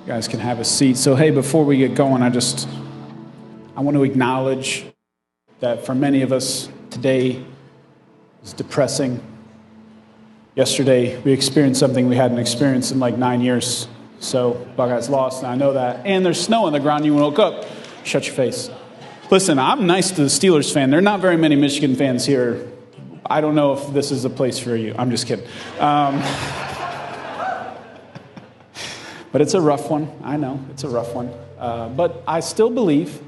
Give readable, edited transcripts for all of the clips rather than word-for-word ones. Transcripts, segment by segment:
You guys can have a seat. So, hey, before we get going, I want to acknowledge that for many of us, today is depressing. Yesterday, we experienced something we hadn't experienced in like 9 years. So, Buckeyes lost, and I know that. And there's snow on the ground. You woke up. Shut your face. Listen, I'm nice to the Steelers fan. There are not very many Michigan fans here. I don't know if this is a place for you. I'm just kidding. But it's a rough one. I know, it's a rough one. But I still believe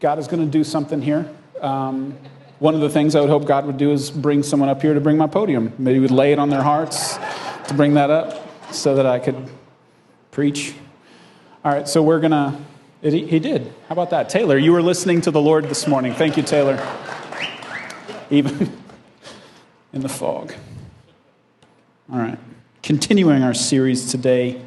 God is going to do something here. One of the things I would hope God would do is bring someone up here to bring my podium. Maybe he would lay it on their hearts to bring that up so that I could preach. All right, so we're going to... He did. How about that? Taylor, you were listening to the Lord this morning. Thank you, Taylor. Even in the fog. All right. Continuing our series today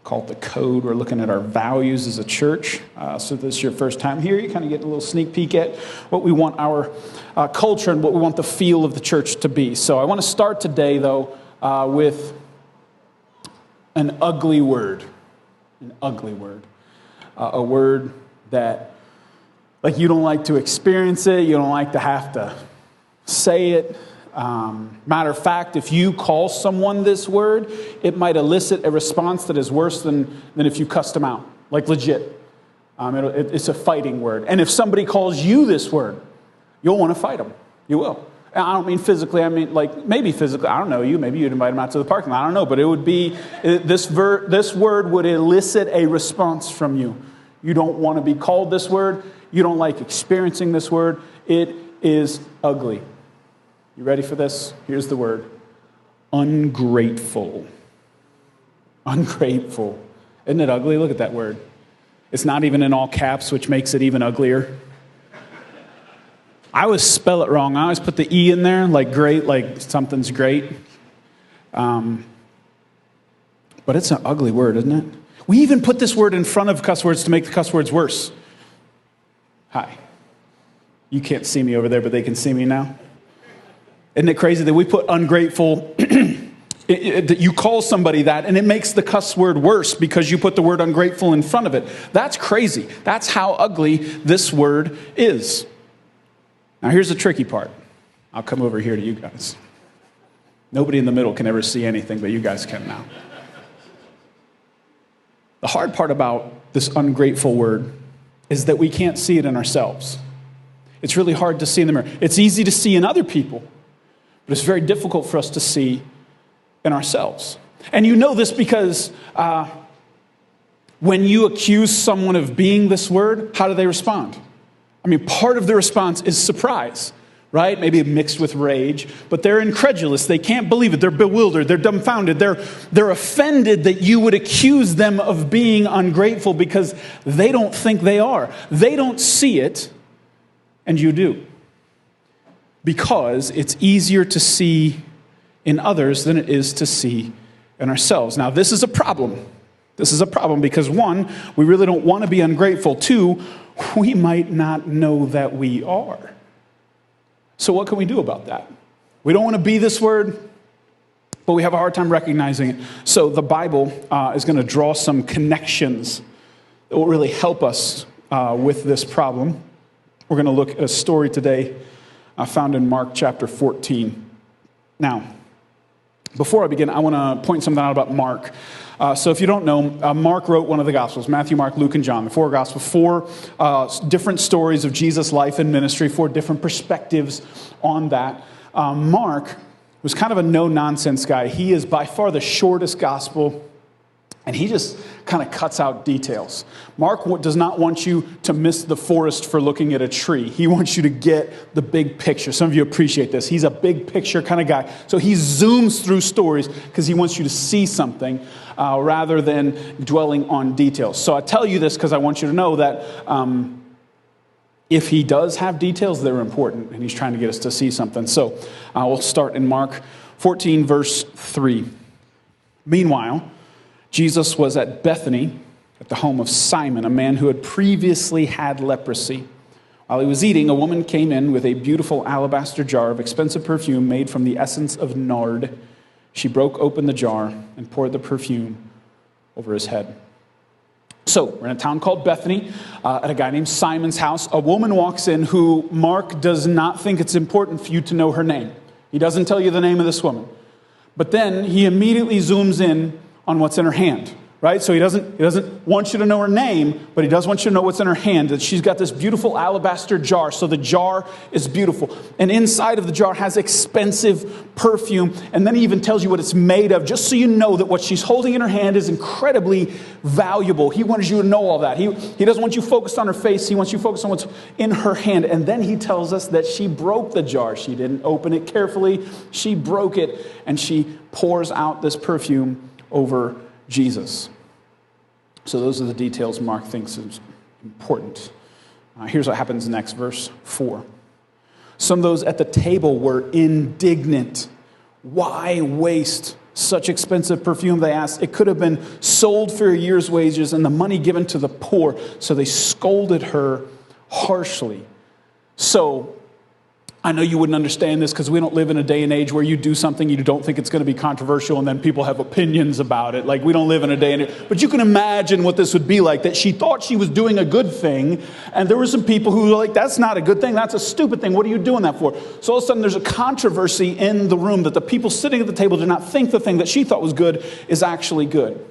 called The Code. We're looking at our values as a church. So if this is your first time here, you kind of get a little sneak peek at what we want our culture and what we want the feel of the church to be. So I want to start today, though, with an ugly word. An ugly word. A word that, like, you don't like to experience it. You don't like to have to say it. Matter of fact, if you call someone this word, it might elicit a response that is worse than if you cussed them out. Like, legit. It's a fighting word. And if somebody calls you this word, you'll want to fight them. You will. And I don't mean physically. I mean, like, maybe physically. I don't know you. Maybe you'd invite them out to the parking lot. I don't know. But it would be, this word would elicit a response from you. You don't want to be called this word. You don't like experiencing this word. It is ugly. You ready for this? Here's the word. Ungrateful. Ungrateful. Isn't it ugly? Look at that word. It's not even in all caps, which makes it even uglier. I always spell it wrong. I always put the E in there, like great, like something's great. But it's an ugly word, isn't it? We even put this word in front of cuss words to make the cuss words worse. Hi. You can't see me over there, but they can see me now. Isn't it crazy that we put ungrateful, that you call somebody that, and it makes the cuss word worse because you put the word ungrateful in front of it? That's crazy. That's how ugly this word is. Now, here's the tricky part. I'll come over here to you guys. Nobody in the middle can ever see anything, but you guys can now. The hard part about this ungrateful word is that we can't see it in ourselves. It's really hard to see in the mirror. It's easy to see in other people, but it's very difficult for us to see in ourselves. And you know this because when you accuse someone of being this word, how do they respond? I mean, part of the response is surprise, right? Maybe mixed with rage, but they're incredulous. They can't believe it. They're bewildered. They're dumbfounded. They're offended that you would accuse them of being ungrateful because they don't think they are. They don't see it, and you do. Because it's easier to see in others than it is to see in ourselves. Now, this is a problem. This is a problem because, one, we really don't want to be ungrateful. Two, we might not know that we are. So what can we do about that? We don't want to be this word, but we have a hard time recognizing it. So the Bible is going to draw some connections that will really help us with this problem. We're going to look at a story today found in Mark chapter 14. Now, before I begin, I want to point something out about Mark. So if you don't know, Mark wrote one of the Gospels, Matthew, Mark, Luke, and John, the four Gospels, four different stories of Jesus' life and ministry, four different perspectives on that. Mark was kind of a no-nonsense guy. He is by far the shortest Gospel, and he just kind of cuts out details. Mark does not want you to miss the forest for looking at a tree. He wants you to get the big picture. Some of you appreciate this. He's a big picture kind of guy. So he zooms through stories because he wants you to see something rather than dwelling on details. So I tell you this because I want you to know that if he does have details, they're important, and he's trying to get us to see something. So we'll start in Mark 14, verse 3. Meanwhile, Jesus was at Bethany at the home of Simon, a man who had previously had leprosy. While he was eating, a woman came in with a beautiful alabaster jar of expensive perfume made from the essence of nard. She broke open the jar and poured the perfume over his head. So we're in a town called Bethany at a guy named Simon's house. A woman walks in who Mark does not think it's important for you to know her name. He doesn't tell you the name of this woman. But then he immediately zooms in on what's in her hand. Right? So he doesn't want you to know her name, but he does want you to know what's in her hand. That she's got this beautiful alabaster jar. So the jar is beautiful. And inside of the jar has expensive perfume. And then he even tells you what it's made of, just so you know that what she's holding in her hand is incredibly valuable. He wants you to know all that. He doesn't want you focused on her face. He wants you focused on what's in her hand. And then he tells us that she broke the jar. She didn't open it carefully. She broke it, and she pours out this perfume over Jesus. So those are the details Mark thinks is important. Here's what happens next, verse 4. Some of those at the table were indignant. Why waste such expensive perfume, they asked? It could have been sold for a year's wages and the money given to the poor. So they scolded her harshly. So I know you wouldn't understand this because we don't live in a day and age where you do something you don't think it's going to be controversial and then people have opinions about it. Like, we don't live in a day and age. But you can imagine what this would be like, that she thought she was doing a good thing, and there were some people who were like, that's not a good thing, that's a stupid thing, what are you doing that for? So all of a sudden there's a controversy in the room that the people sitting at the table do not think the thing that she thought was good is actually good.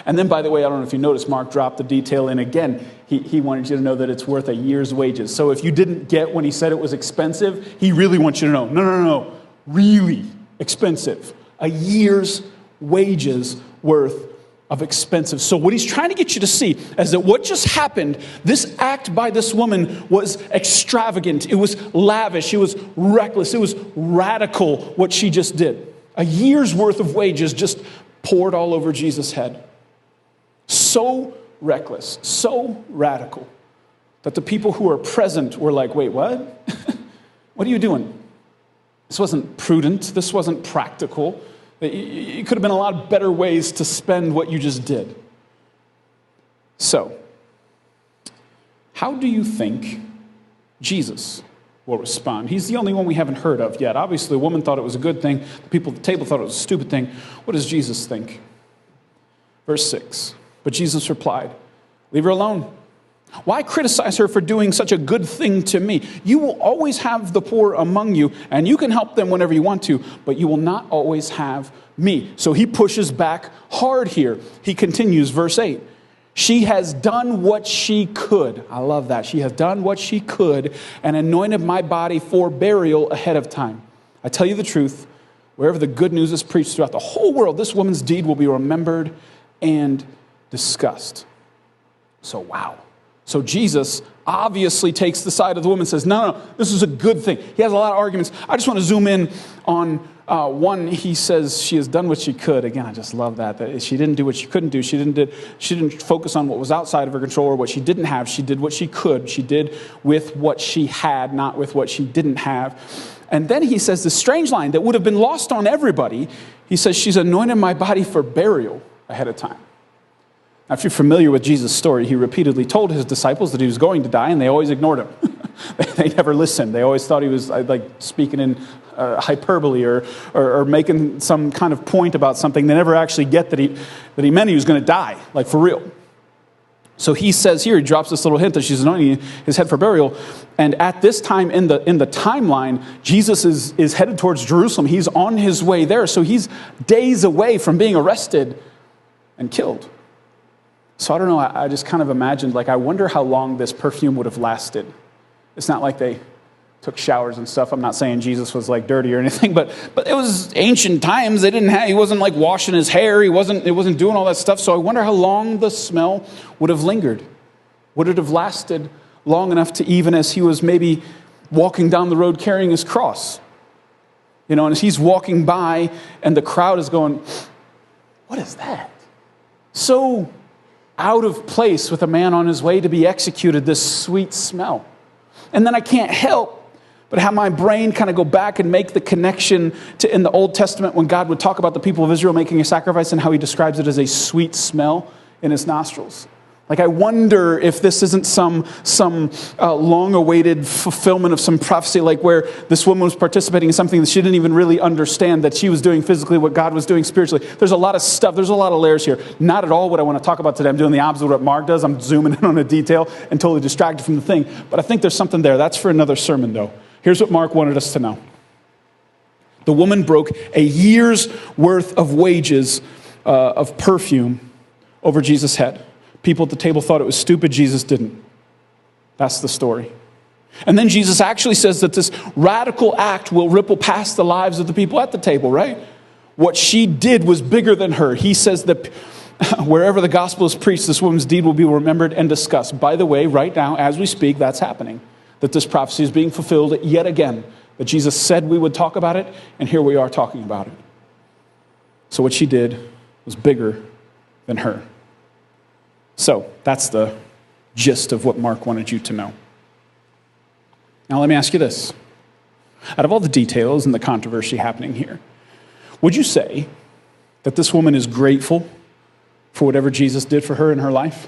And then, by the way, I don't know if you noticed, Mark dropped the detail in again. He wanted you to know that it's worth a year's wages. So if you didn't get when he said it was expensive, he really wants you to know, no, really expensive. A year's wages worth of expensive. So what he's trying to get you to see is that what just happened, this act by this woman was extravagant. It was lavish. It was reckless. It was radical, what she just did. A year's worth of wages just poured all over Jesus' head. So reckless, so radical, that the people who were present were like, wait, what? What are you doing? This wasn't prudent. This wasn't practical. It could have been a lot of better ways to spend what you just did. So, how do you think Jesus will respond? He's the only one we haven't heard of yet. Obviously, the woman thought it was a good thing. The people at the table thought it was a stupid thing. What does Jesus think? Verse 6. But Jesus replied, leave her alone. Why criticize her for doing such a good thing to me? You will always have the poor among you, and you can help them whenever you want to, but you will not always have me. So he pushes back hard here. He continues, verse 8. She has done what she could. I love that. She has done what she could and anointed my body for burial ahead of time. I tell you the truth, wherever the good news is preached throughout the whole world, this woman's deed will be remembered and discussed. So, wow. So Jesus obviously takes the side of the woman and says, no, this is a good thing. He has a lot of arguments. I just want to zoom in on one. He says she has done what she could. Again, I just love that she didn't do what she couldn't do. She didn't focus on what was outside of her control or what she didn't have. She did what she could. She did with what she had, not with what she didn't have. And then he says this strange line that would have been lost on everybody. He says, she's anointed my body for burial ahead of time. Now, if you're familiar with Jesus' story, he repeatedly told his disciples that he was going to die, and they always ignored him. They never listened. They always thought he was like speaking in hyperbole or making some kind of point about something. They never actually get that he meant he was going to die, like for real. So he says here, he drops this little hint that she's anointing his head for burial. And at this time in the timeline, Jesus is headed towards Jerusalem. He's on his way there. So he's days away from being arrested and killed. So I don't know, I just kind of imagined, like, I wonder how long this perfume would have lasted. It's not like they took showers and stuff. I'm not saying Jesus was like dirty or anything, but it was ancient times. He wasn't like washing his hair. It wasn't doing all that stuff. So I wonder how long the smell would have lingered. Would it have lasted long enough to even as he was maybe walking down the road carrying his cross? You know, and as he's walking by and the crowd is going, what is that? So out of place with a man on his way to be executed, this sweet smell. And then I can't help but have my brain kind of go back and make the connection to in the Old Testament when God would talk about the people of Israel making a sacrifice and how he describes it as a sweet smell in his nostrils. Like, I wonder if this isn't some long-awaited fulfillment of some prophecy, like where this woman was participating in something that she didn't even really understand, that she was doing physically what God was doing spiritually. There's a lot of stuff. There's a lot of layers here. Not at all what I want to talk about today. I'm doing the opposite of what Mark does. I'm zooming in on a detail and totally distracted from the thing. But I think there's something there. That's for another sermon, though. Here's what Mark wanted us to know. The woman broke a year's worth of wages of perfume over Jesus' head. People at the table thought it was stupid. Jesus didn't. That's the story. And then Jesus actually says that this radical act will ripple past the lives of the people at the table, right? What she did was bigger than her. He says that wherever the gospel is preached, this woman's deed will be remembered and discussed. By the way, right now, as we speak, that's happening. That this prophecy is being fulfilled yet again. That Jesus said we would talk about it, and here we are talking about it. So what she did was bigger than her. So that's the gist of what Mark wanted you to know. Now let me ask you this. Out of all the details and the controversy happening here, would you say that this woman is grateful for whatever Jesus did for her in her life?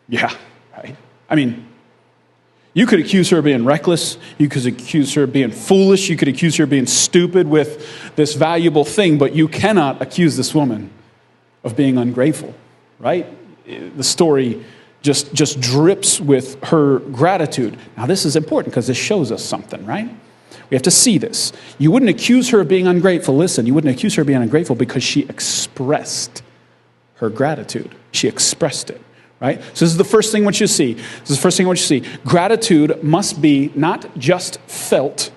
Yeah, right. I mean, you could accuse her of being reckless. You could accuse her of being foolish. You could accuse her of being stupid with this valuable thing, but you cannot accuse this woman of being ungrateful. Right? The story just drips with her gratitude. Now, this is important because this shows us something, right? We have to see this. You wouldn't accuse her of being ungrateful. Listen, you wouldn't accuse her of being ungrateful because she expressed her gratitude. She expressed it, right? So this is the first thing I want you to see. This is the first thing I want you to see. Gratitude must be not just felt,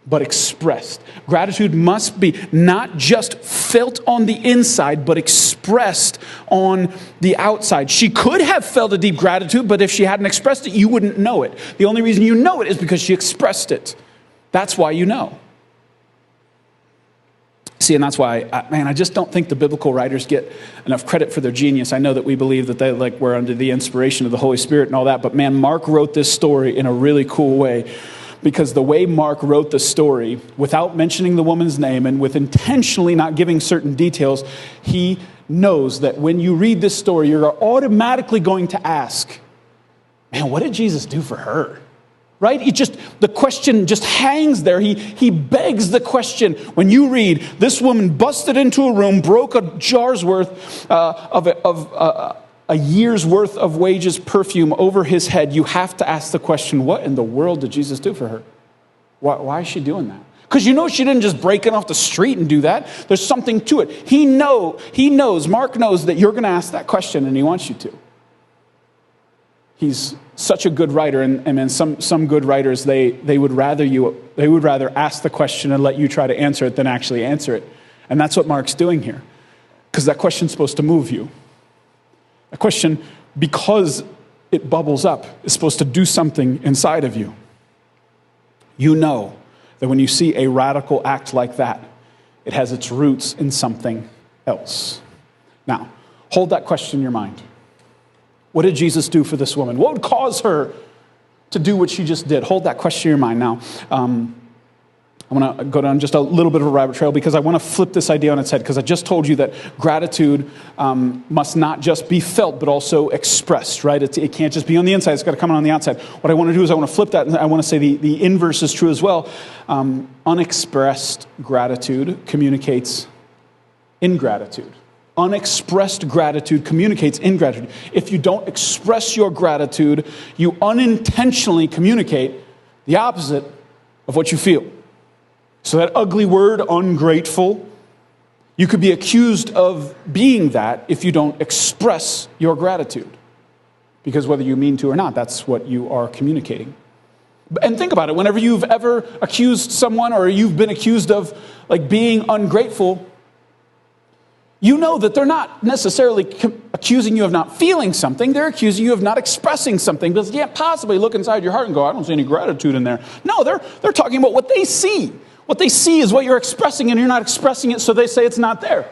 but expressed. Gratitude must be not just felt on the inside, but expressed on the outside. She could have felt a deep gratitude, but if she hadn't expressed it, you wouldn't know it. The only reason you know it is because she expressed it. That's why you know. See, and that's why, I just don't think the biblical writers get enough credit for their genius. I know that we believe that we're under the inspiration of the Holy Spirit and all that, but man, Mark wrote this story in a really cool way. Because the way Mark wrote the story, without mentioning the woman's name and with intentionally not giving certain details, he knows that when you read this story, you're automatically going to ask, man, what did Jesus do for her? Right? The question just hangs there. He begs the question. When you read, this woman busted into a room, broke a jar's worth of a year's worth of wages perfume over his head, you have to ask the question, what in the world did Jesus do for her? Why is she doing that? Because you know she didn't just break it off the street and do that. There's something to it. He knows, Mark knows that you're going to ask that question, and he wants you to. He's such a good writer, and some good writers, they would rather ask the question and let you try to answer it than actually answer it. And that's what Mark's doing here. Because that question's supposed to move you. A question, because it bubbles up, is supposed to do something inside of you. You know that when you see a radical act like that, it has its roots in something else. Now, hold that question in your mind. What did Jesus do for this woman? What would cause her to do what she just did? Hold that question in your mind. Now, I want to go down just a little bit of a rabbit trail because I want to flip this idea on its head, because I just told you that gratitude must not just be felt, but also expressed, right? It can't just be on the inside. It's got to come on the outside. What I want to do is I want to flip that, and I want to say the inverse is true as well. Unexpressed gratitude communicates ingratitude. Unexpressed gratitude communicates ingratitude. If you don't express your gratitude, you unintentionally communicate the opposite of what you feel. So that ugly word, ungrateful, you could be accused of being that if you don't express your gratitude. Because whether you mean to or not, that's what you are communicating. And think about it. Whenever you've ever accused someone or you've been accused of being ungrateful, you know that they're not necessarily accusing you of not feeling something. They're accusing you of not expressing something. Because you can't possibly look inside your heart and go, I don't see any gratitude in there. No, they're talking about what they see. What they see is what you're expressing, and you're not expressing it, so they say it's not there.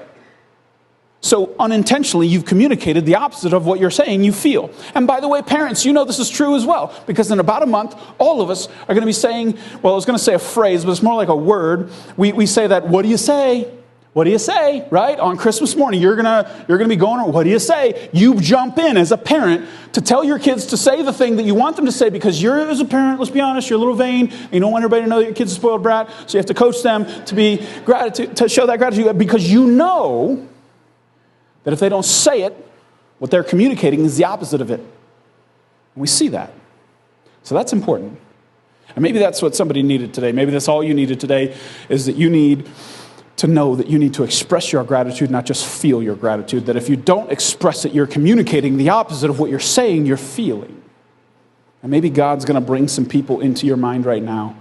So unintentionally, you've communicated the opposite of what you're saying you feel. And by the way, parents, you know this is true as well. Because in about a month, all of us are going to be saying, well, I was going to say a phrase, but it's more like a word. We say that, what do you say? What do you say, right? On Christmas morning, you're gonna be going, what do you say? You jump in as a parent to tell your kids to say the thing that you want them to say because you're, as a parent, let's be honest, you're a little vain. And you don't want everybody to know that your kid's a spoiled brat. So you have to coach them to show that gratitude because you know that if they don't say it, what they're communicating is the opposite of it. And we see that. So that's important. And maybe that's what somebody needed today. Maybe that's all you needed today is that you need to know that you need to express your gratitude, not just feel your gratitude. That if you don't express it, you're communicating the opposite of what you're saying, you're feeling. And maybe God's going to bring some people into your mind right now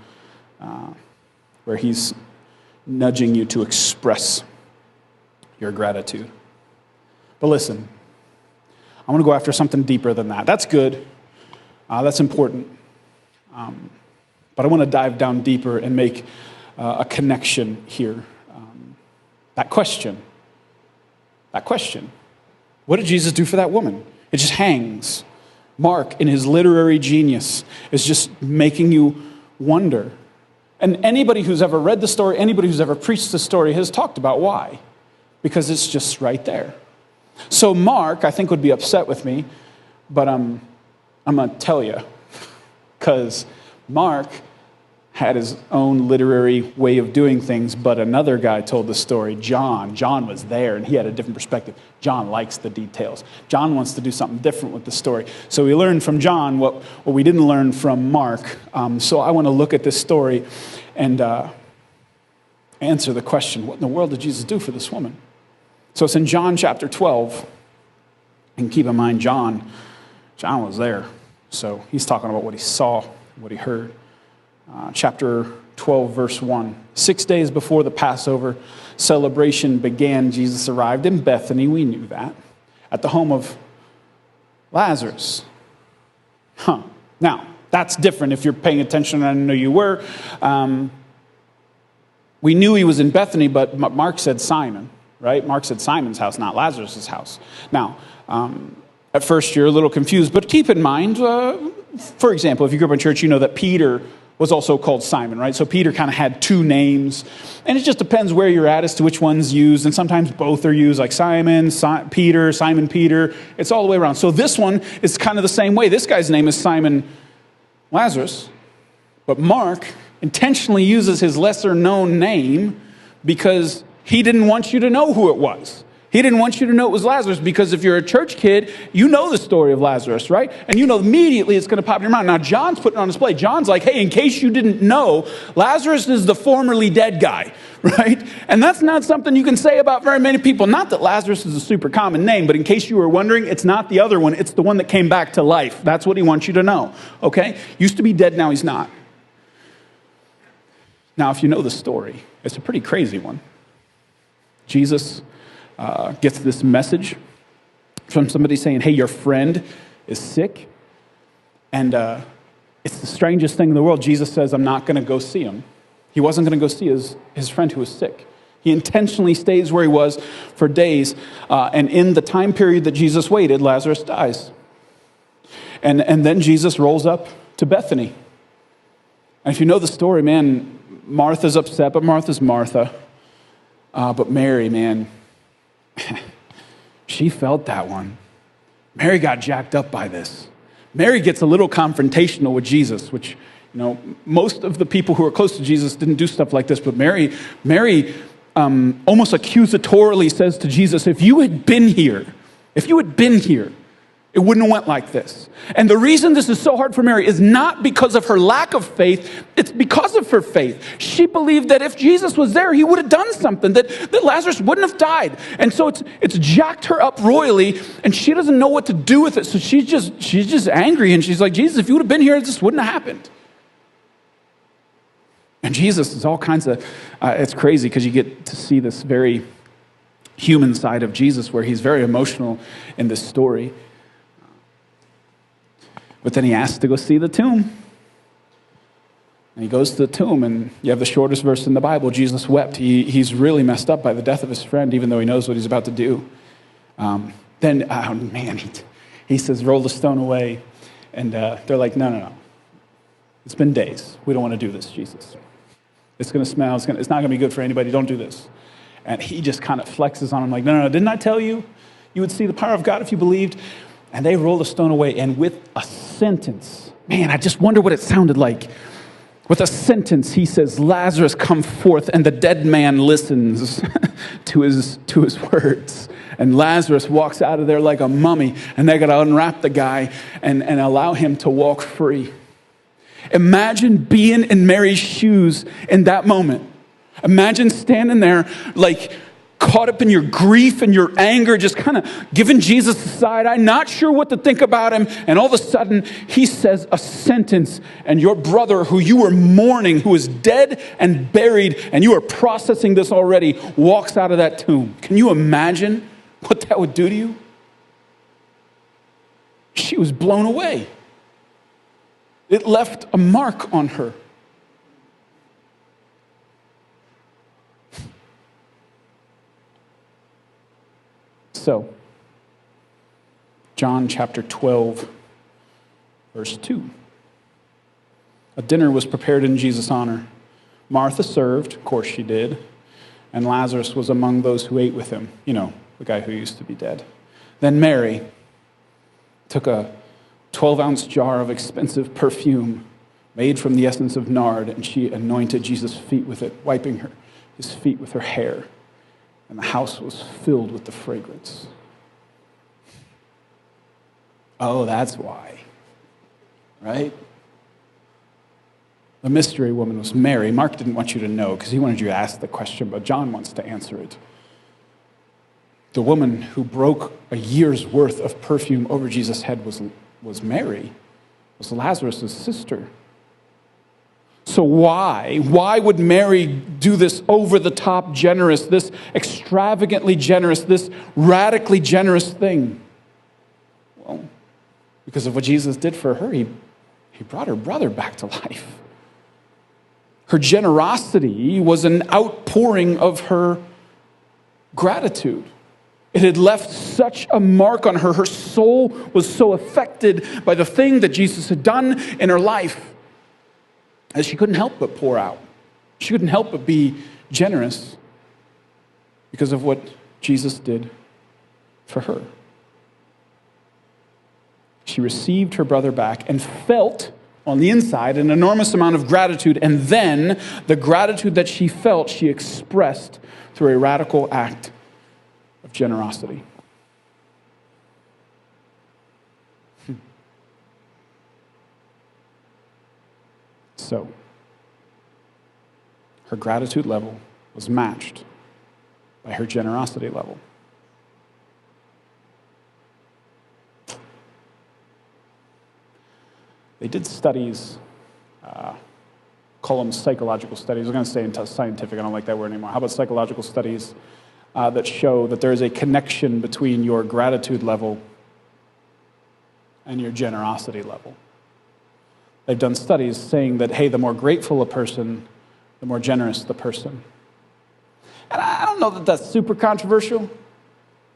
where he's nudging you to express your gratitude. But listen, I want to go after something deeper than that. That's good. That's important. But I want to dive down deeper and make a connection here. That question. What did Jesus do for that woman? It just hangs. Mark, in his literary genius, is just making you wonder. And anybody who's ever read the story, anybody who's ever preached the story has talked about why. Because it's just right there. So Mark, I think, would be upset with me, but I'm going to tell you. Because Mark had his own literary way of doing things, but another guy told the story, John. John was there, and he had a different perspective. John likes the details. John wants to do something different with the story. So we learned from John what we didn't learn from Mark. So I want to look at this story and answer the question, what in the world did Jesus do for this woman? So it's in John chapter 12. And keep in mind, John was there. So he's talking about what he saw, what he heard. Chapter 12, verse 1. 6 days before the Passover celebration began, Jesus arrived in Bethany, we knew that, at the home of Lazarus. Now, that's different if you're paying attention, and I know you were. We knew he was in Bethany, but Mark said Simon, right? Mark said Simon's house, not Lazarus' house. Now, at first you're a little confused, but keep in mind, for example, if you grew up in church, you know that Peter was also called Simon, right? So Peter kind of had two names, and it just depends where you're at as to which one's used, and sometimes both are used, like Simon Peter. It's all the way around. So this one is kind of the same way. This guy's name is Simon Lazarus, but Mark intentionally uses his lesser-known name because he didn't want you to know who it was. He didn't want you to know it was Lazarus because if you're a church kid, you know the story of Lazarus, right? And you know immediately it's going to pop in your mind. Now, John's putting it on display. John's like, hey, in case you didn't know, Lazarus is the formerly dead guy, right? And that's not something you can say about very many people. Not that Lazarus is a super common name, but in case you were wondering, it's not the other one. It's the one that came back to life. That's what he wants you to know, okay? Used to be dead, now he's not. Now, if you know the story, it's a pretty crazy one. Jesus gets this message from somebody saying, hey, your friend is sick. And it's the strangest thing in the world. Jesus says, I'm not going to go see him. He wasn't going to go see his friend who was sick. He intentionally stays where he was for days. And in the time period that Jesus waited, Lazarus dies. And then Jesus rolls up to Bethany. And if you know the story, man, Martha's upset, but Martha's Martha. But Mary, man, she felt that one. Mary got jacked up by this. Mary gets a little confrontational with Jesus, which, you know, most of the people who are close to Jesus didn't do stuff like this, but Mary almost accusatorily says to Jesus, if you had been here, it wouldn't have went like this. And the reason this is so hard for Mary is not because of her lack of faith, it's because of her faith. She believed that if Jesus was there, he would have done something, that Lazarus wouldn't have died. And so it's jacked her up royally, and she doesn't know what to do with it. So she's just angry, and she's like, Jesus, if you would have been here, this wouldn't have happened. And Jesus is all kinds of, it's crazy because you get to see this very human side of Jesus where he's very emotional in this story. But then he asks to go see the tomb. And he goes to the tomb, and you have the shortest verse in the Bible. Jesus wept. He's really messed up by the death of his friend, even though he knows what he's about to do. He says, roll the stone away. And they're like, no. It's been days. We don't want to do this, Jesus. It's going to smell. It's not going to be good for anybody. Don't do this. And he just kind of flexes on him like, no, didn't I tell you? You would see the power of God if you believed. And they roll the stone away. And with a sentence, man, I just wonder what it sounded like. With a sentence, he says, Lazarus, come forth. And the dead man listens to his words. And Lazarus walks out of there like a mummy. And they got to unwrap the guy and allow him to walk free. Imagine being in Mary's shoes in that moment. Imagine standing there like caught up in your grief and your anger, just kind of giving Jesus a side eye, not sure what to think about him. And all of a sudden, he says a sentence, and your brother, who you were mourning, who is dead and buried, and you are processing this already, walks out of that tomb. Can you imagine what that would do to you? She was blown away. It left a mark on her. So, John chapter 12, verse 2. A dinner was prepared in Jesus' honor. Martha served, of course she did, and Lazarus was among those who ate with him. You know, the guy who used to be dead. Then Mary took a 12-ounce jar of expensive perfume made from the essence of nard, and she anointed Jesus' feet with it, wiping his feet with her hair. And the house was filled with the fragrance. Oh, that's why. Right? The mystery woman was Mary. Mark didn't want you to know because he wanted you to ask the question, but John wants to answer it. The woman who broke a year's worth of perfume over Jesus' head was Mary, was Lazarus' sister. So why would Mary do this over-the-top generous, this extravagantly generous, this radically generous thing? Well, because of what Jesus did for her, he brought her brother back to life. Her generosity was an outpouring of her gratitude. It had left such a mark on her. Her soul was so affected by the thing that Jesus had done in her life that she couldn't help but pour out. She couldn't help but be generous because of what Jesus did for her. She received her brother back and felt on the inside an enormous amount of gratitude, and then the gratitude that she felt, she expressed through a radical act of generosity. So, her gratitude level was matched by her generosity level. They did studies, call them psychological studies. I was going to say into scientific, I don't like that word anymore. How about psychological studies that show that there is a connection between your gratitude level and your generosity level? They've done studies saying that, hey, the more grateful a person, the more generous the person. And I don't know that that's super controversial.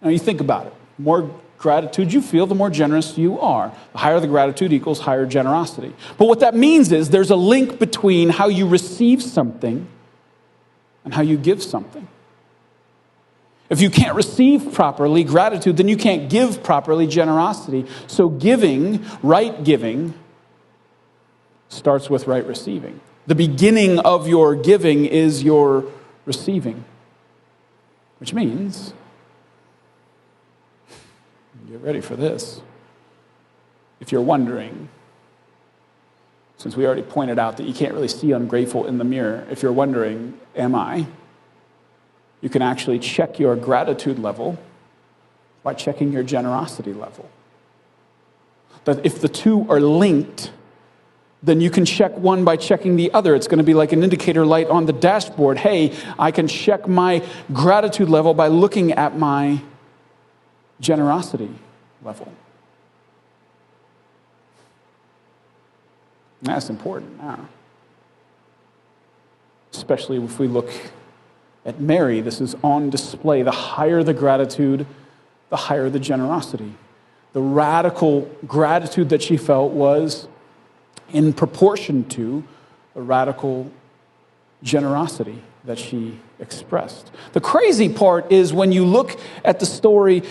Now, you think about it. The more gratitude you feel, the more generous you are. The higher the gratitude equals higher generosity. But what that means is there's a link between how you receive something and how you give something. If you can't receive properly gratitude, then you can't give properly generosity. So giving, right giving, starts with right receiving. The beginning of your giving is your receiving, which means, get ready for this. If you're wondering, since we already pointed out that you can't really see ungrateful in the mirror, if you're wondering, am I? You can actually check your gratitude level by checking your generosity level. That if the two are linked, then you can check one by checking the other. It's going to be like an indicator light on the dashboard. Hey, I can check my gratitude level by looking at my generosity level. That's important now. Especially if we look at Mary, this is on display. The higher the gratitude, the higher the generosity. The radical gratitude that she felt was in proportion to the radical generosity that she expressed. The crazy part is when you look at the story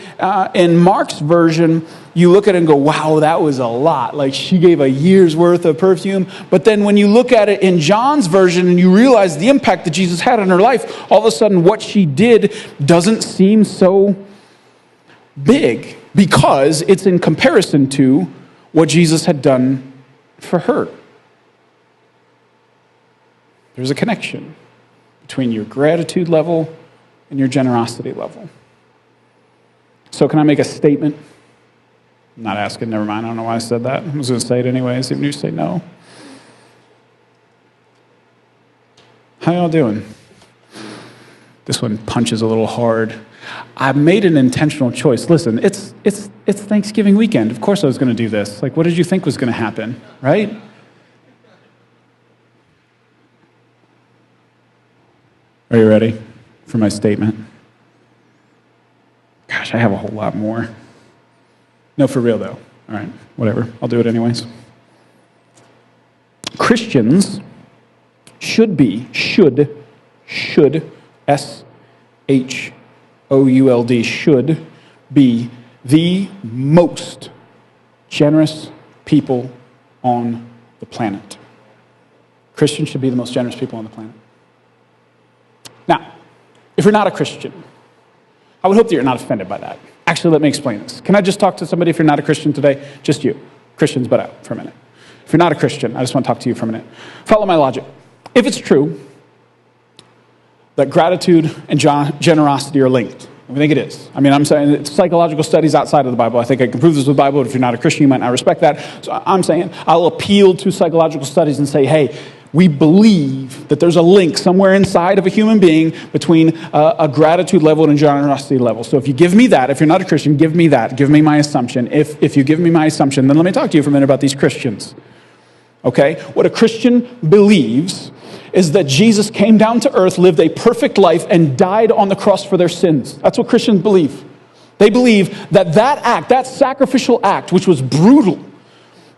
in Mark's version, you look at it and go, wow, that was a lot. Like she gave a year's worth of perfume. But then when you look at it in John's version and you realize the impact that Jesus had on her life, all of a sudden what she did doesn't seem so big because it's in comparison to what Jesus had done for her. There's a connection between your gratitude level and your generosity level. So can I make a statement? I'm not asking, never mind, I don't know why I said that. I was going to say it anyways, even if you say no. How y'all doing? This one punches a little hard. I made an intentional choice. Listen, it's Thanksgiving weekend. Of course I was going to do this. Like, what did you think was going to happen, right? Are you ready for my statement? Gosh, I have a whole lot more. No, for real though. All right, whatever. I'll do it anyways. Christians should, S-H-O-U-L-D, should be the most generous people on the planet. Christians should be the most generous people on the planet. Now, if you're not a Christian, I would hope that you're not offended by that. Actually, let me explain this. Can I just talk to somebody if you're not a Christian today? Just you. Christians, butt out for a minute. If you're not a Christian, I just want to talk to you for a minute. Follow my logic. If it's true that gratitude and generosity are linked, I think it is. I mean, I'm saying it's psychological studies outside of the Bible. I think I can prove this with the Bible, but if you're not a Christian, you might not respect that. So I'm saying I'll appeal to psychological studies and say, hey, we believe that there's a link somewhere inside of a human being between a gratitude level and a generosity level. So if you give me that, if you're not a Christian, give me that. Give me my assumption. If you give me my assumption, then let me talk to you for a minute about these Christians. Okay? What a Christian believes is that Jesus came down to earth, lived a perfect life, and died on the cross for their sins. That's what Christians believe. They believe that act, that sacrificial act, which was brutal,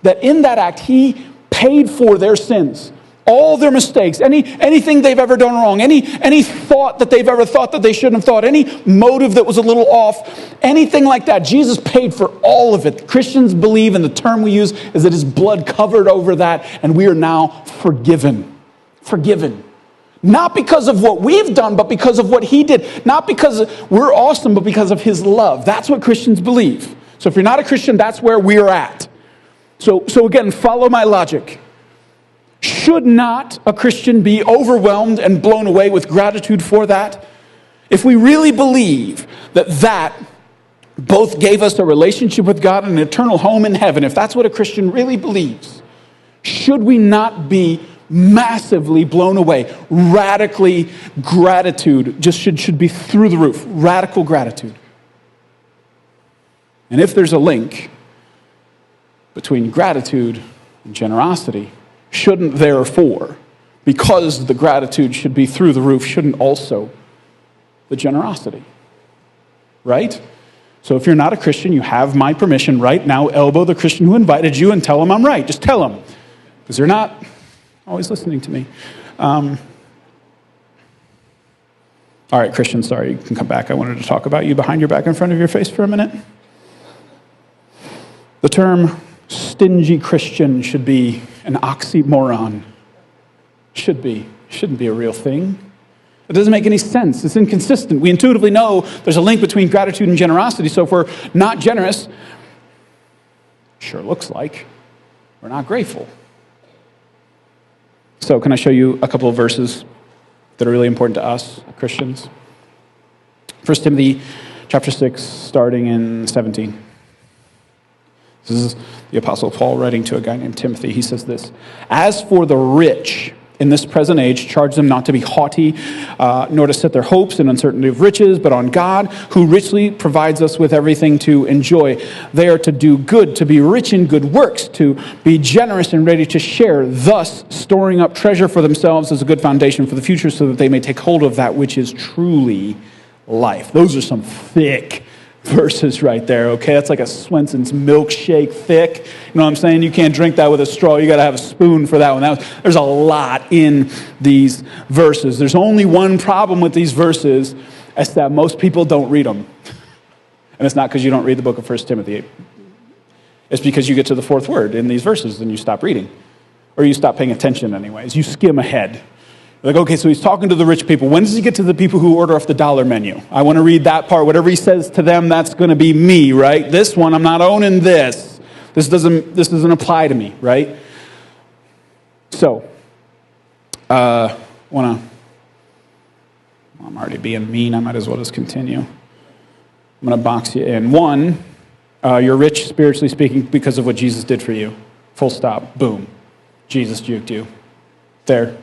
that in that act, he paid for their sins. All their mistakes, anything they've ever done wrong, any thought that they've ever thought that they shouldn't have thought, any motive that was a little off, anything like that, Jesus paid for all of it. Christians believe, and the term we use is that his blood covered over that, and we are now forgiven. Forgiven. Not because of what we've done, but because of what he did. Not because we're awesome, but because of his love. That's what Christians believe. So if you're not a Christian, that's where we're at. So again, follow my logic. Should not a Christian be overwhelmed and blown away with gratitude for that? If we really believe that both gave us a relationship with God and an eternal home in heaven, if that's what a Christian really believes, should we not be massively blown away? Radically, gratitude just should be through the roof. Radical gratitude. And if there's a link between gratitude and generosity, shouldn't therefore, because the gratitude should be through the roof, shouldn't also the generosity? Right? So if you're not a Christian, you have my permission right now. Elbow the Christian who invited you and tell them I'm right. Just tell them. Because they're not always listening to me. All right, Christian, sorry, you can come back. I wanted to talk about you behind your back in front of your face for a minute. The term stingy Christian should be an oxymoron. Shouldn't be a real thing. It doesn't make any sense. It's inconsistent. We intuitively know there's a link between gratitude and generosity, so if we're not generous, sure looks like we're not grateful. So can I show you a couple of verses that are really important to us, Christians? 1 Timothy chapter 6, starting in 17. This is the Apostle Paul writing to a guy named Timothy. He says this: "As for the rich in this present age, charge them not to be haughty, nor to set their hopes in uncertainty of riches, but on God, who richly provides us with everything to enjoy. They are to do good, to be rich in good works, to be generous and ready to share, thus storing up treasure for themselves as a good foundation for the future, so that they may take hold of that which is truly life." Those are some thick verses right there, okay? That's like a Swenson's milkshake thick. You know what I'm saying? You can't drink that with a straw. You got to have a spoon for that one. There's a lot in these verses. There's only one problem with these verses, is that most people don't read them. And it's not because you don't read the book of 1 Timothy. It's because you get to the fourth word in these verses and you stop reading. Or you stop paying attention anyways. You skim ahead. Like, okay, so he's talking to the rich people. When does he get to the people who order off the dollar menu? I want to read that part. Whatever he says to them, that's going to be me, right? This one, I'm not owning this. This doesn't apply to me, right? So, I'm already being mean. I might as well just continue. I'm going to box you in. One, you're rich, spiritually speaking, because of what Jesus did for you. Full stop. Boom. Jesus juked you. There.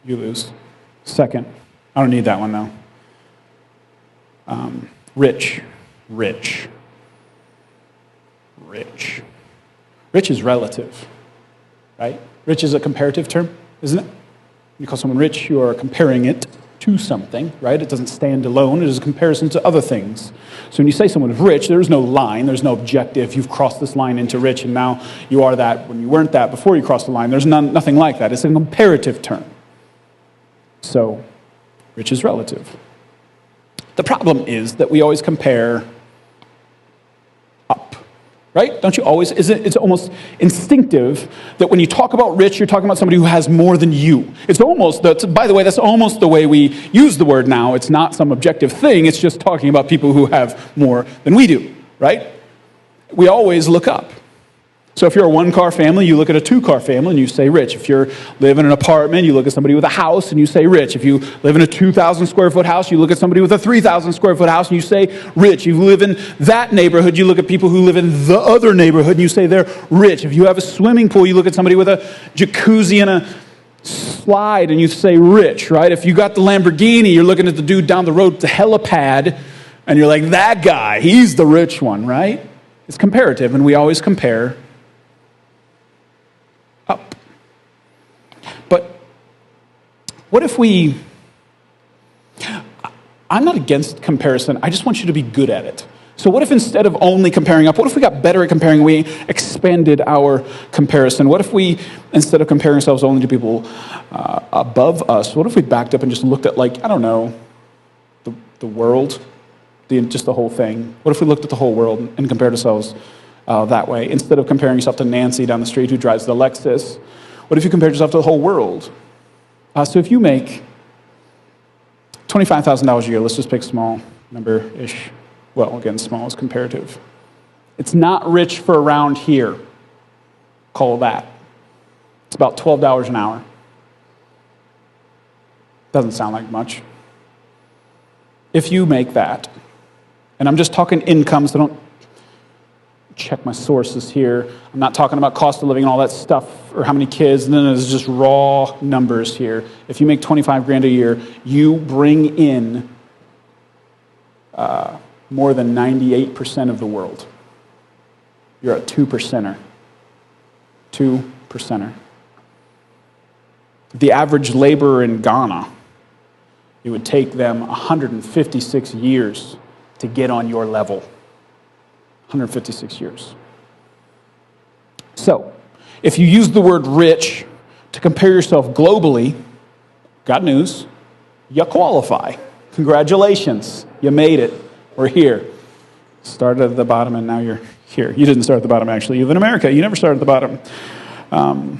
You lose. Second, I don't need that one though. Rich. Rich is relative, right? Rich is a comparative term, isn't it? When you call someone rich, you are comparing it to something, right? It doesn't stand alone. It is a comparison to other things. So when you say someone is rich, there's no line. There's no objective. You've crossed this line into rich, and now you are that when you weren't that before you crossed the line. There's nothing like that. It's a comparative term. So, rich is relative. The problem is that we always compare up, right? Don't you always? It's almost instinctive that when you talk about rich, you're talking about somebody who has more than you. By the way, that's almost the way we use the word now. It's not some objective thing. It's just talking about people who have more than we do, right? We always look up. So if you're a one-car family, you look at a two-car family and you say rich. If you live in an apartment, you look at somebody with a house and you say rich. If you live in a 2,000 square foot house, you look at somebody with a 3,000 square foot house and you say rich. If you live in that neighborhood, you look at people who live in the other neighborhood and you say they're rich. If you have a swimming pool, you look at somebody with a jacuzzi and a slide and you say rich, right? If you got the Lamborghini, you're looking at the dude down the road with the helipad and you're like, that guy, he's the rich one, right? It's comparative, and we always compare up. But what if I'm not against comparison, I just want you to be good at it. So what if instead of only comparing up, what if we got better at comparing, we expanded our comparison? What if we, instead of comparing ourselves only to people above us, what if we backed up and just looked at, like, I don't know, the world, just the whole thing? What if we looked at the whole world and compared ourselves that way? Instead of comparing yourself to Nancy down the street who drives the Lexus, what if you compared yourself to the whole world? So if you make $25,000 a year, let's just pick small number-ish. Well, again, small is comparative. It's not rich for around here. Call that. It's about $12 an hour. Doesn't sound like much. If you make that, and I'm just talking income, so don't check my sources here. I'm not talking about cost of living and all that stuff or how many kids. And then there's just raw numbers here. If you make $25,000 a year, you bring in more than 98% of the world. You're a 2%er. 2%er. The average laborer in Ghana, it would take them 156 years to get on your level. 156 years. So, if you use the word rich to compare yourself globally, got news, you qualify. Congratulations, you made it. We're here. Started at the bottom and now you're here. You didn't start at the bottom, actually. You live in America. You never started at the bottom.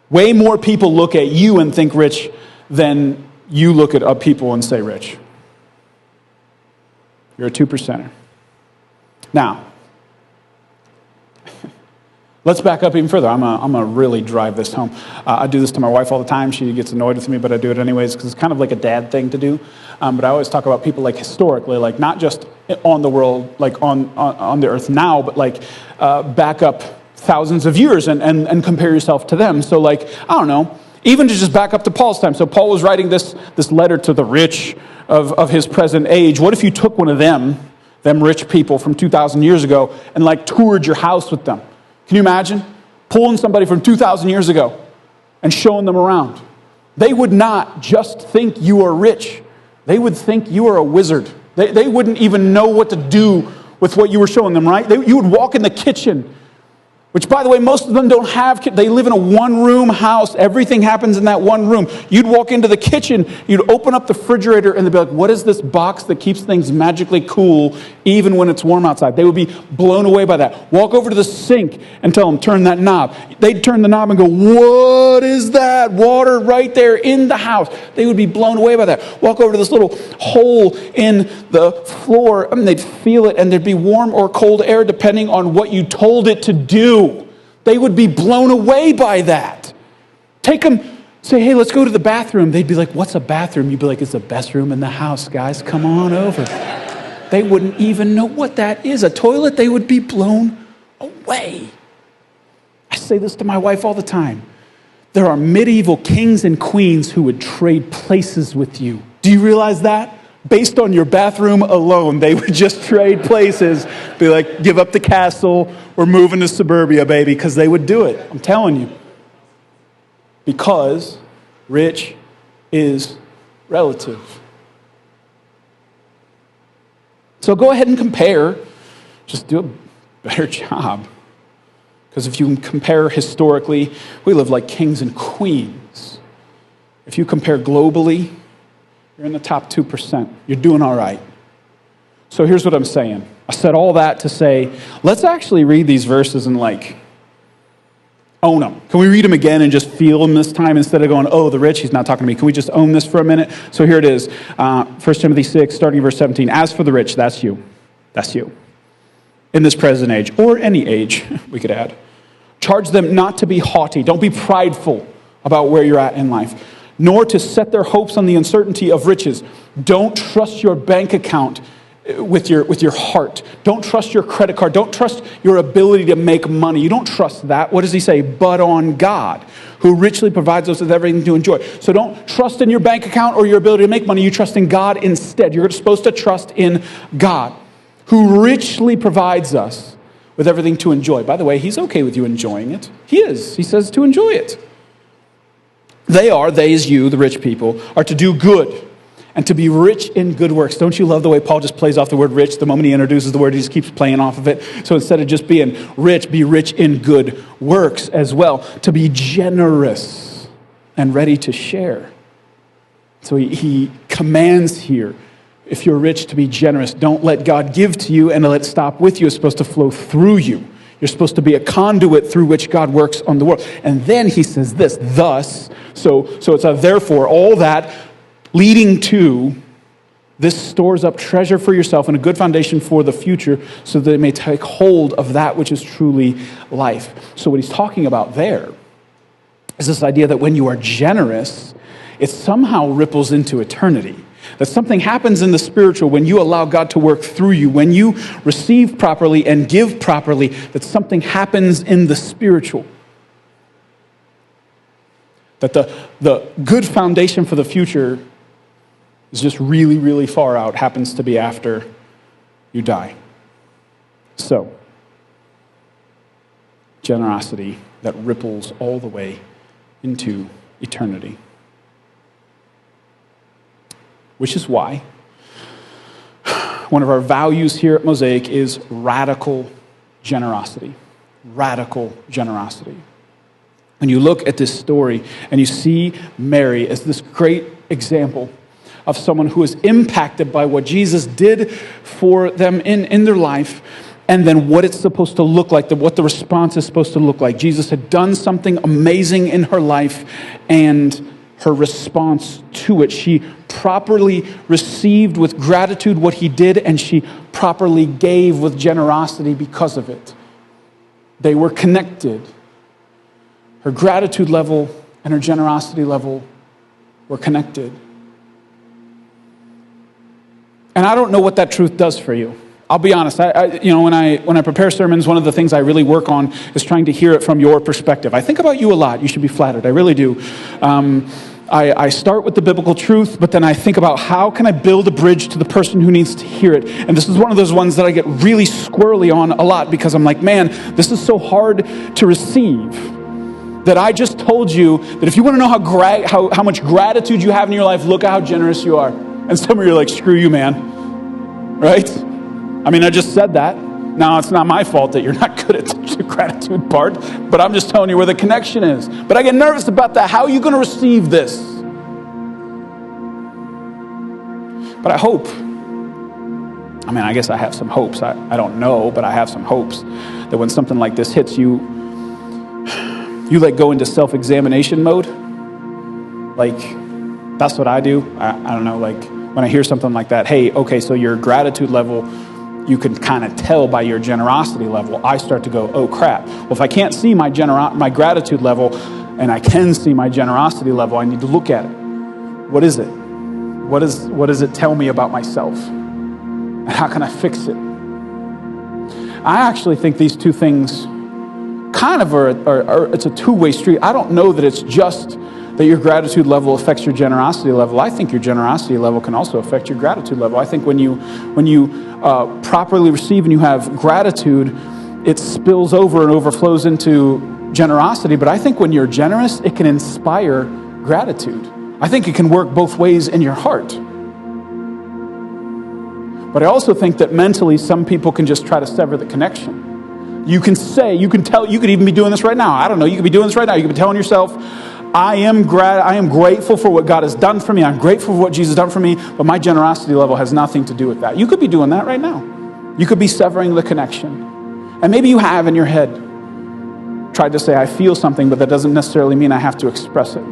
Way more people look at you and think rich than you look at people and say rich. You're a 2%er. Now, let's back up even further. I'm gonna really drive this home. I do this to my wife all the time. She gets annoyed with me, but I do it anyways because it's kind of like a dad thing to do. But I always talk about people like historically, like not just on the world, like on the earth now, but like back up thousands of years and compare yourself to them. So like, I don't know, even to just back up to Paul's time. So Paul was writing this letter to the rich of his present age. What if you took one of them rich people from 2,000 years ago, and like toured your house with them? Can you imagine pulling somebody from 2,000 years ago and showing them around? They would not just think you are rich. They would think you are a wizard. They wouldn't even know what to do with what you were showing them, right? You would walk in the kitchen, which, by the way, most of them don't have kids. They live in a one-room house. Everything happens in that one room. You'd walk into the kitchen, you'd open up the refrigerator, and they'd be like, what is this box that keeps things magically cool even when it's warm outside? They would be blown away by that. Walk over to the sink and tell them, turn that knob. They'd turn the knob and go, what is that? Water right there in the house. They would be blown away by that. Walk over to this little hole in the floor, and they'd feel it, and there'd be warm or cold air depending on what you told it to do. They would be blown away by that. Take them, say, hey, let's go to the bathroom. They'd be like, what's a bathroom? You'd be like, it's the best room in the house, guys. Come on over. They wouldn't even know what that is. A toilet, they would be blown away. I say this to my wife all the time. There are medieval kings and queens who would trade places with you. Do you realize that? Based on your bathroom alone, they would just trade places. Be like, give up the castle, we're moving to suburbia, baby, because they would do it. I'm telling you. Because rich is relative. So go ahead and compare. Just do a better job. Because if you can compare historically, we live like kings and queens. If you compare globally, you're in the top 2%. You're doing all right. So here's what I'm saying. I said all that to say, let's actually read these verses and own them. Can we read them again and just feel them this time instead of going, oh, the rich, he's not talking to me. Can we just own this for a minute? So here it is. 1 Timothy 6, starting verse 17. As for the rich, that's you. That's you. In this present age, or any age, we could add. Charge them not to be haughty. Don't be prideful about where you're at in life, nor to set their hopes on the uncertainty of riches. Don't trust your bank account with your heart. Don't trust your credit card. Don't trust your ability to make money. You don't trust that. What does he say? But on God, who richly provides us with everything to enjoy. So don't trust in your bank account or your ability to make money. You trust in God instead. You're supposed to trust in God, who richly provides us with everything to enjoy. By the way, he's okay with you enjoying it. He is. He says to enjoy it. They is you, the rich people, are to do good and to be rich in good works. Don't you love the way Paul just plays off the word rich? The moment he introduces the word, he just keeps playing off of it. So instead of just being rich, be rich in good works as well. To be generous and ready to share. So he commands here, if you're rich, to be generous. Don't let God give to you and let it stop with you. It's supposed to flow through you. You're supposed to be a conduit through which God works on the world. And then he says this, thus, so it's a therefore, all that leading to this stores up treasure for yourself and a good foundation for the future so that it may take hold of that which is truly life. So what he's talking about there is this idea that when you are generous, it somehow ripples into eternity. That something happens in the spiritual when you allow God to work through you, when you receive properly and give properly, that something happens in the spiritual. That the good foundation for the future is just really, really far out, happens to be after you die. So, generosity that ripples all the way into eternity. Which is why one of our values here at Mosaic is radical generosity. Radical generosity. When you look at this story and you see Mary as this great example of someone who is impacted by what Jesus did for them in their life, and then what it's supposed to look like, what the response is supposed to look like. Jesus had done something amazing in her life, and her response to it, she properly received with gratitude what he did, and she properly gave with generosity because of it. They were connected. Her gratitude level and her generosity level were connected. And I don't know what that truth does for you. I'll be honest. When I prepare sermons, one of the things I really work on is trying to hear it from your perspective. I think about you a lot. You should be flattered. I really do. I start with the biblical truth, but then I think about how can I build a bridge to the person who needs to hear it. And this is one of those ones that I get really squirrely on a lot because I'm like, man, this is so hard to receive. That I just told you that if you want to know how much gratitude you have in your life, look at how generous you are. And some of you are like, screw you, man. right? I mean, I just said that. Now, it's not my fault that you're not good at the gratitude part, but I'm just telling you where the connection is. But I get nervous about that. How are you going to receive this? But I hope, I guess I have some hopes. I don't know, but I have some hopes that when something like this hits you, you like go into self-examination mode. Like, that's what I do. I don't know, like when I hear something like that, hey, okay, so your gratitude level, you can kind of tell by your generosity level. I start to go, oh crap. Well, if I can't see my gratitude level and I can see my generosity level, I need to look at it. What is it? What does it tell me about myself? And how can I fix it? I actually think these two things kind of are it's a two-way street. I don't know that it's just that your gratitude level affects your generosity level. I think your generosity level can also affect your gratitude level. I think when you properly receive and you have gratitude, it spills over and overflows into generosity. But I think when you're generous, it can inspire gratitude. I think it can work both ways in your heart. But I also think that mentally, some people can just try to sever the connection. You can tell, you could even be doing this right now. I don't know, you could be doing this right now. You could be telling yourself, I am grateful for what God has done for me. I'm grateful for what Jesus has done for me, but my generosity level has nothing to do with that. You could be doing that right now. You could be severing the connection. And maybe you have in your head tried to say, I feel something, but that doesn't necessarily mean I have to express it.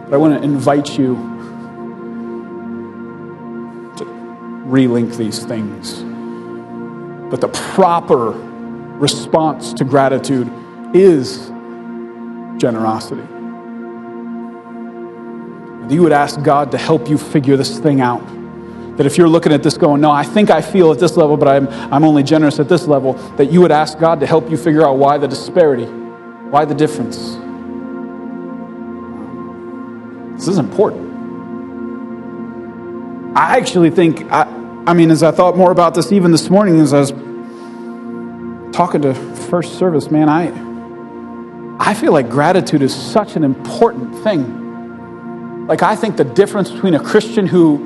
But I want to invite you to relink these things. But the proper response to gratitude is generosity. And you would ask God to help you figure this thing out. That if you're looking at this going, no, I think I feel at this level, but I'm only generous at this level, that you would ask God to help you figure out why the disparity, why the difference. This is important. I actually think, as I thought more about this even this morning, as I was talking to first service, man, I feel like gratitude is such an important thing. Like, I think the difference between a Christian who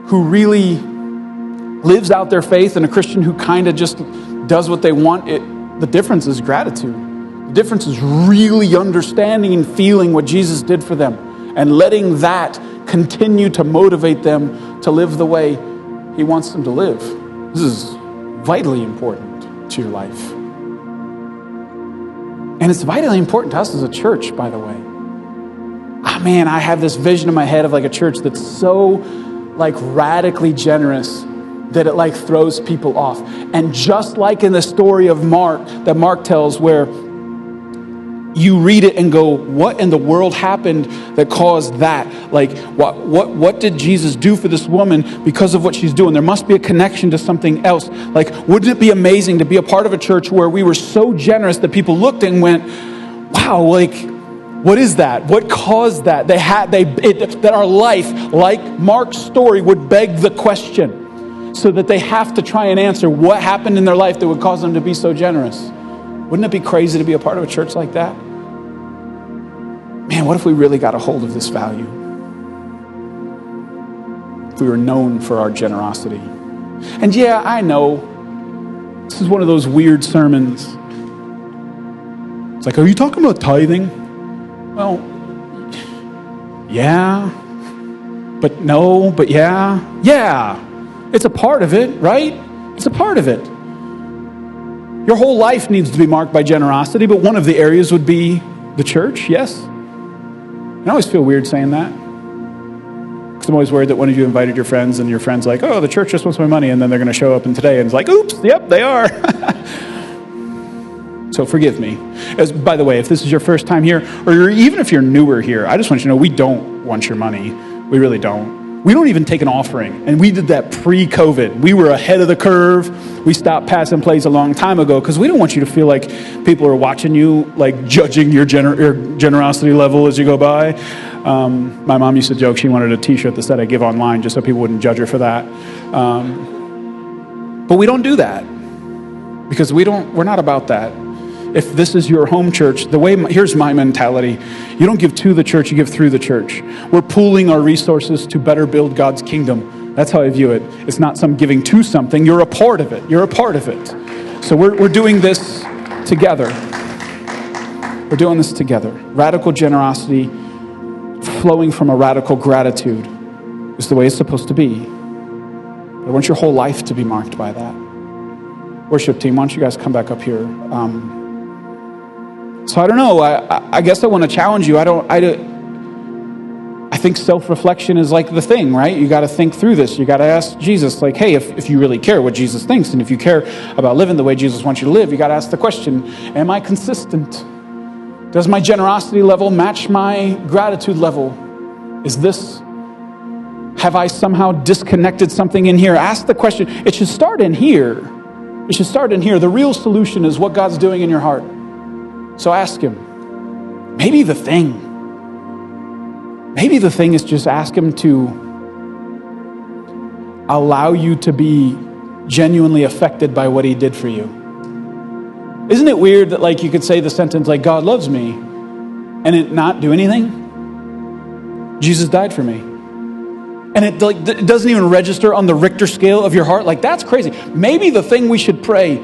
really lives out their faith and a Christian who kind of just does what they want, the difference is gratitude. The difference is really understanding and feeling what Jesus did for them and letting that continue to motivate them to live the way he wants them to live. This is vitally important to your life. And it's vitally important to us as a church, by the way. I have this vision in my head of like a church that's so like radically generous that it like throws people off. And just like in the story of Mark, that Mark tells, where you read it and go, what in the world happened that caused that? Like, what did Jesus do for this woman because of what she's doing? There must be a connection to something else. Like, wouldn't it be amazing to be a part of a church where we were so generous that people looked and went, wow, like, what is that? What caused that? That our life, like Mark's story, would beg the question, so that they have to try and answer what happened in their life that would cause them to be so generous. Wouldn't it be crazy to be a part of a church like that? Man, what if we really got a hold of this value? If we were known for our generosity. And yeah, I know, this is one of those weird sermons. It's like, are you talking about tithing? Well, yeah, but no, but yeah. Yeah, it's a part of it, right? It's a part of it. Your whole life needs to be marked by generosity, but one of the areas would be the church, yes? I always feel weird saying that. Because I'm always worried that one of you invited your friends and your friend's like, oh, the church just wants my money, and then they're going to show up today and it's like, oops, yep, they are. So forgive me. By the way, if this is your first time here, or even if you're newer here, I just want you to know we don't want your money. We really don't. We don't even take an offering. And we did that pre-COVID. We were ahead of the curve. We stopped passing plates a long time ago because we don't want you to feel like people are watching you, like judging your generosity level as you go by. My mom used to joke she wanted a t-shirt that said I give online just so people wouldn't judge her for that. But we don't do that because we're not about that. If this is your home church, here's my mentality. You don't give to the church, you give through the church. We're pooling our resources to better build God's kingdom. That's how I view it. It's not some giving to something. You're a part of it. You're a part of it. So we're doing this together. We're doing this together. Radical generosity flowing from a radical gratitude is the way it's supposed to be. I want your whole life to be marked by that. Worship team, why don't you guys come back up here? So I don't know. I guess I want to challenge you. I think self-reflection is like the thing, right? You got to think through this. You got to ask Jesus, like, hey, if you really care what Jesus thinks, and if you care about living the way Jesus wants you to live, you got to ask the question, am I consistent? Does my generosity level match my gratitude level? Have I somehow disconnected something in here? Ask the question. It should start in here. It should start in here. The real solution is what God's doing in your heart. So ask him. Maybe the thing is just ask him to allow you to be genuinely affected by what he did for you. Isn't it weird that like you could say the sentence like, God loves me, and it not do anything? Jesus died for me. And it doesn't even register on the Richter scale of your heart. Like, that's crazy. Maybe the thing we should pray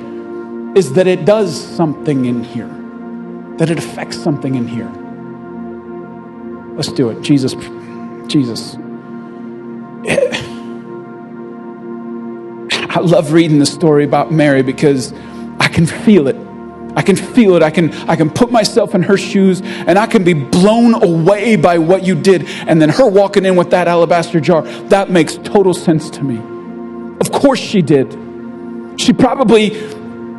is that it does something in here. That it affects something in here. Let's do it. Jesus. I love reading the story about Mary because I can feel it. I can feel it. I can put myself in her shoes, and I can be blown away by what you did. And then her walking in with that alabaster jar, that makes total sense to me. Of course she did. She probably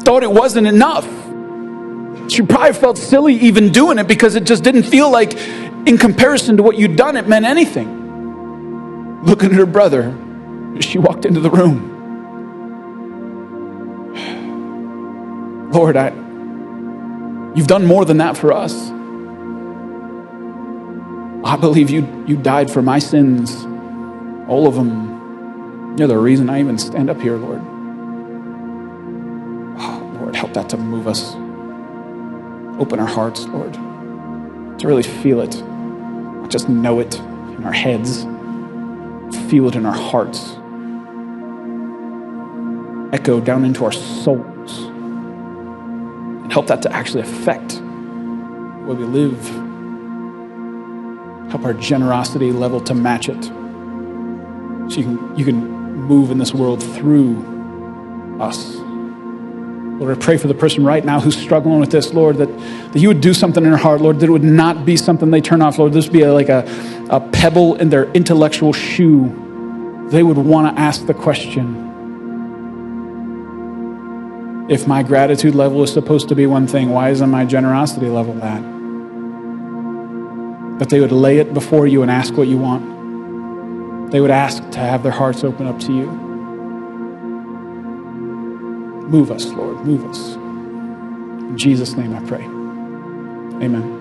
thought it wasn't enough. She probably felt silly even doing it because it just didn't feel like, in comparison to what you'd done, it meant anything. Looking at her brother, she walked into the room. Lord, you've done more than that for us. I believe you died for my sins, all of them. You're the reason I even stand up here, Lord. Oh, Lord, help that to move us. Open our hearts, Lord, to really feel it. Not just know it in our heads, feel it in our hearts. Echo down into our souls. And help that to actually affect the way we live. Help our generosity level to match it. So you can move in this world through us. Lord, I pray for the person right now who's struggling with this, Lord, that you would do something in their heart, Lord, that it would not be something they turn off, Lord. This would be like a pebble in their intellectual shoe. They would want to ask the question, if my gratitude level is supposed to be one thing, why isn't my generosity level that? That they would lay it before you and ask what you want. They would ask to have their hearts open up to you. Move us, Lord, move us. In Jesus' name I pray. Amen.